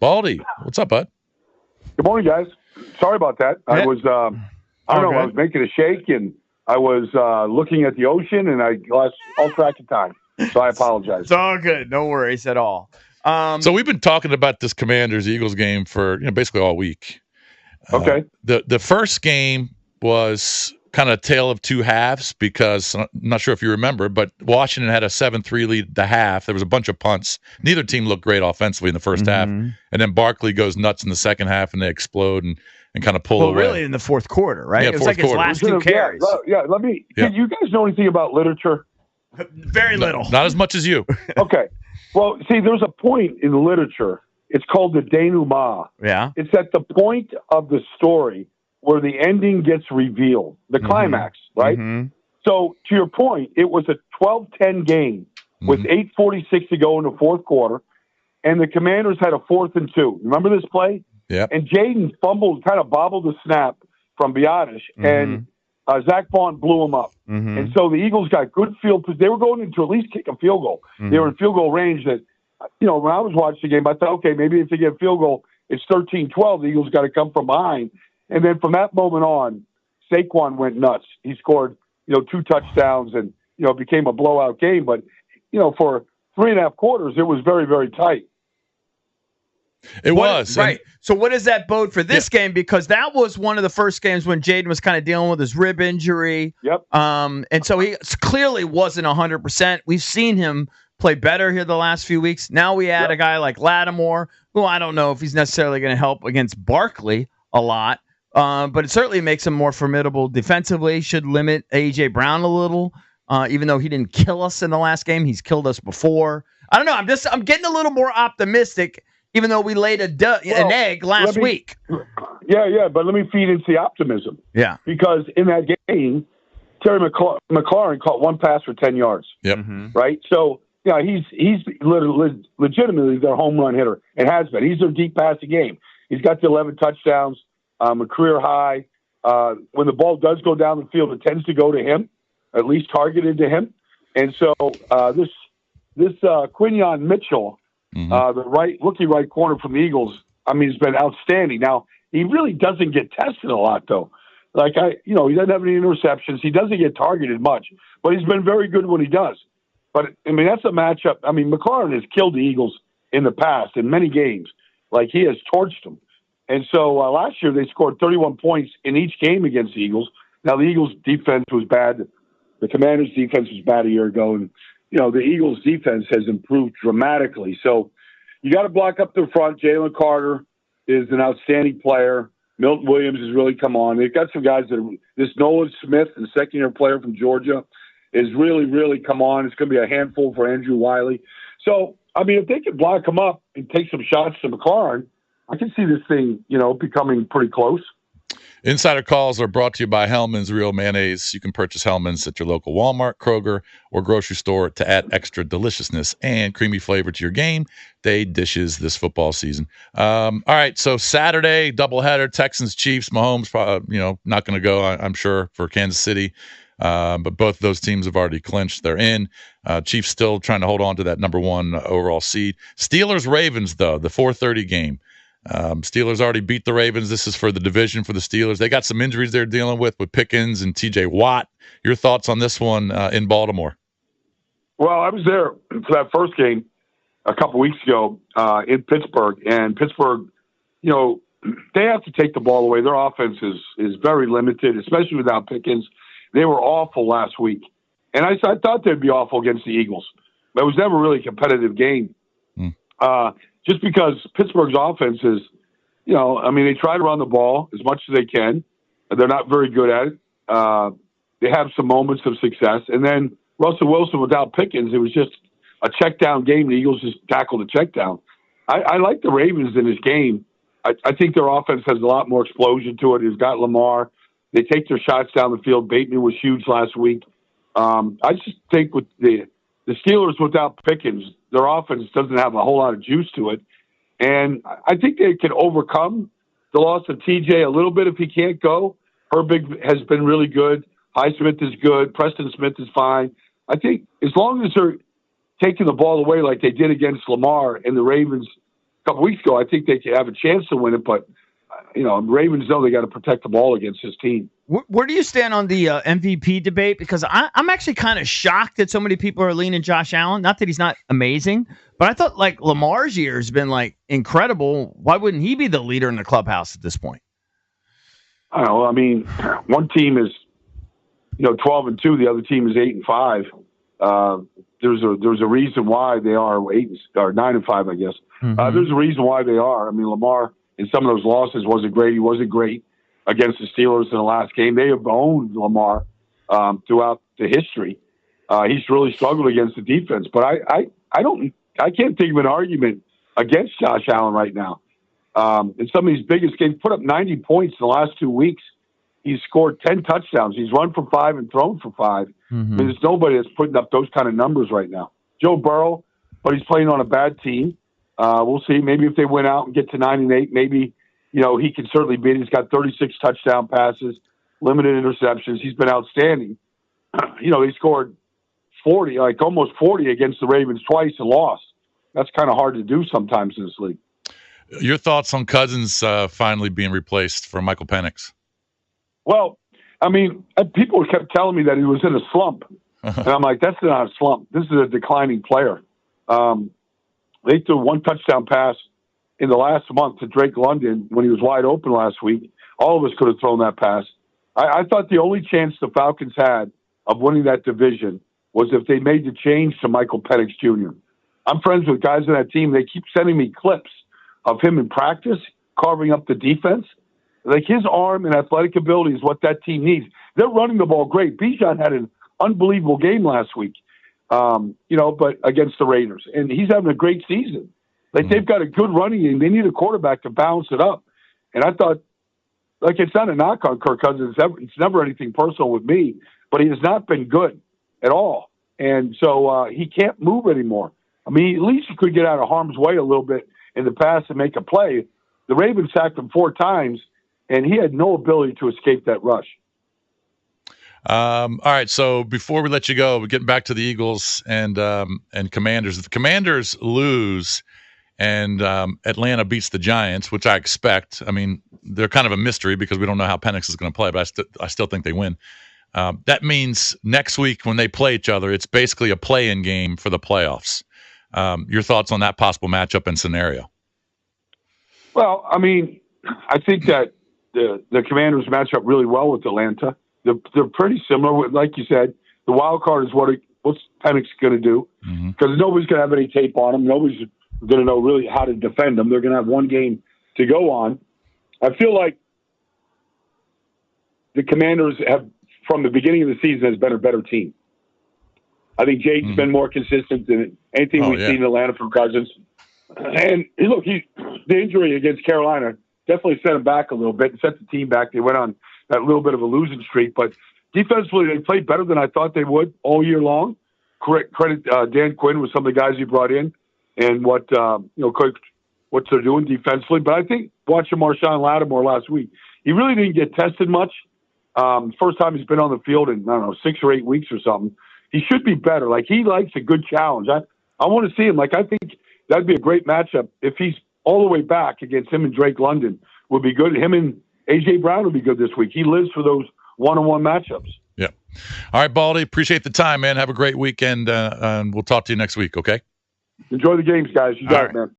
Baldy, what's up, bud? Good morning, guys. Sorry about that. I was, I was making a shake and I was looking at the ocean and I lost all track of time. So I apologize. It's all good. No worries at all. So we've been talking about this Commanders-Eagles game for basically all week. Okay. The first game was kind of a tale of two halves because I'm not sure if you remember, but Washington had a 7-3 lead at the half. There was a bunch of punts. Neither team looked great offensively in the first half. And then Barkley goes nuts in the second half and they explode and kind of pull away. Well, really in the fourth quarter, right? Yeah, it was like his last two carries. Let me. Do you guys know anything about literature? Very little. Not as much as you. Okay. Well, see, there's a point in the literature. It's called the denouement. Yeah. It's at the point of the story where the ending gets revealed, the climax, right? So, to your point, it was a 12-10 game with 8:46 to go in the fourth quarter, and the Commanders had a 4th and 2. Remember this play? Yeah. And Jaden fumbled, kind of bobbled the snap from Biotish, and Zach Vaughn blew him up. And so the Eagles got good field position. They were going into at least kick a field goal. They were in field goal range that, when I was watching the game, I thought, okay, maybe if they get a field goal, it's 13-12. The Eagles got to come from behind. And then from that moment on, Saquon went nuts. He scored, 2 touchdowns and, it became a blowout game. But, for 3.5 quarters, it was very, very tight. It was. Right. So what does that bode for this game? Because that was one of the first games when Jaden was kind of dealing with his rib injury. Yep. And so he clearly wasn't 100%. We've seen him play better here the last few weeks. Now we add a guy like Lattimore, who I don't know if he's necessarily going to help against Barkley a lot. But it certainly makes him more formidable defensively. Should limit A.J. Brown a little, even though he didn't kill us in the last game. He's killed us before. I don't know. I'm getting a little more optimistic, even though we laid an egg last week. Yeah, but let me feed into the optimism. Yeah. Because in that game, Terry McLaurin caught one pass for 10 yards. Yep. Right? So, he's legitimately their home run hitter and has been. He's their deep passing game. He's got the 11 touchdowns, a career high. When the ball does go down the field, it tends to go to him, at least targeted to him. And so this Quinyon Mitchell, the rookie right corner from the Eagles, has been outstanding. Now, he really doesn't get tested a lot, though. He doesn't have any interceptions. He doesn't get targeted much, but he's been very good when he does. But, that's a matchup. McLaurin has killed the Eagles in the past in many games. He has torched them. And so last year they scored 31 points in each game against the Eagles. Now, the Eagles' defense was bad. The Commanders' defense was bad a year ago. And, the Eagles' defense has improved dramatically. So you got to block up the front. Jalen Carter is an outstanding player. Milton Williams has really come on. They've got some guys this Nolan Smith, the second-year player from Georgia, is really, really come on. It's going to be a handful for Andrew Wiley. So, if they can block him up and take some shots to McLaurin, I can see this thing, becoming pretty close. Insider calls are brought to you by Hellman's Real Mayonnaise. You can purchase Hellman's at your local Walmart, Kroger, or grocery store to add extra deliciousness and creamy flavor to your game day dishes this football season. All right, so Saturday, doubleheader, Texans-Chiefs. Mahomes, not going to go, I'm sure, for Kansas City. But both of those teams have already clinched. They're in. Chiefs still trying to hold on to that number 1 overall seed. Steelers-Ravens, though, the 4:30 game. Steelers already beat the Ravens. This is for the division for the Steelers. They got some injuries they're dealing with Pickens and T.J. Watt. Your thoughts on this one in Baltimore? Well, I was there for that first game a couple weeks ago in Pittsburgh. And Pittsburgh, they have to take the ball away. Their offense is very limited, especially without Pickens. They were awful last week. And I thought they'd be awful against the Eagles. But it was never really a competitive game. Just because Pittsburgh's offense is, they try to run the ball as much as they can. They're not very good at it. They have some moments of success. And then Russell Wilson without Pickens, it was just a check down game. The Eagles just tackled a check down. I like the Ravens in this game. I think their offense has a lot more explosion to it. It's got Lamar. They take their shots down the field. Bateman was huge last week. I just think with the Steelers without Pickens, their offense doesn't have a whole lot of juice to it. And I think they can overcome the loss of TJ a little bit if he can't go. Herbig has been really good. Highsmith is good. Preston Smith is fine. I think as long as they're taking the ball away like they did against Lamar and the Ravens couple weeks ago, I think they could have a chance to win it, but Ravens know they got to protect the ball against his team. Where do you stand on the MVP debate? Because I'm actually kind of shocked that so many people are leaning Josh Allen. Not that he's not amazing, but I thought like Lamar's year has been like incredible. Why wouldn't he be the leader in the clubhouse at this point? I don't know. I mean, one team is 12-2, the other team is 8-5. There's a reason why they are 9-5, I guess. Mm-hmm. There's a reason why they are. I mean, Lamar in some of those losses wasn't great. He wasn't great against the Steelers in the last game. They have owned Lamar throughout the history. He's really struggled against the defense, but I can't think of an argument against Josh Allen right now. In some of these biggest games, put up 90 points in the last 2 weeks. He's scored 10 touchdowns. He's run for 5 and thrown for 5. Mm-hmm. I mean, there's nobody that's putting up those kind of numbers right now. Joe Burrow, but he's playing on a bad team. We'll see. Maybe if they win out and get to 9-8, maybe he can certainly beat it. He's got 36 touchdown passes, limited interceptions. He's been outstanding. He scored 40, like almost 40 against the Ravens twice and lost. That's kind of hard to do sometimes in this league. Your thoughts on Cousins finally being replaced for Michael Penix? Well, I mean, people kept telling me that he was in a slump. And I'm like, that's not a slump. This is a declining player. They threw one touchdown pass in the last month to Drake London when he was wide open last week. All of us could have thrown that pass. I thought the only chance the Falcons had of winning that division was if they made the change to Michael Penix Jr. I'm friends with guys on that team. They keep sending me clips of him in practice, carving up the defense. Like his arm and athletic ability is what that team needs. They're running the ball great. Bijan had an unbelievable game last week, but against the Raiders. And he's having a great season. Like they've got a good running game. They need a quarterback to balance it up. And I thought, like, it's not a knock on Kirk Cousins. It's never anything personal with me, but he has not been good at all. And so he can't move anymore. I mean, at least he could get out of harm's way a little bit in the pass and make a play. The Ravens sacked him 4 times, and he had no ability to escape that rush. All right, so before we let you go, we're getting back to the Eagles and Commanders. If the Commanders lose and Atlanta beats the Giants, which I expect, I mean, they're kind of a mystery because we don't know how Penix is going to play, but I still think they win. That means next week when they play each other, it's basically a play-in game for the playoffs. Your thoughts on that possible matchup and scenario? Well, I mean, I think that the Commanders match up really well with Atlanta. They're pretty similar. Like you said, the wild card is what's Penix going to do, because nobody's going to have any tape on him. Nobody's going to know really how to defend them. They're going to have one game to go on. I feel like the Commanders have, from the beginning of the season, has been a better team. I think Jake's been more consistent than anything we've seen in Atlanta from Cousins. And look, the injury against Carolina definitely set him back a little bit and set the team back. They went on that little bit of a losing streak, but defensively they played better than I thought they would all year long. Credit Dan Quinn with some of the guys he brought in and what they're doing defensively. But I think watching Marshawn Lattimore last week, he really didn't get tested much. First time he's been on the field in 6 or 8 weeks or something. He should be better. Like, he likes a good challenge. I want to see him. Like, I think that'd be a great matchup if he's all the way back against him and Drake London would be good. Him and A.J. Brown would be good this week. He lives for those one-on-one matchups. Yeah. All right, Baldy, appreciate the time, man. Have a great weekend, and we'll talk to you next week, okay? Enjoy the games, guys. You got it, man.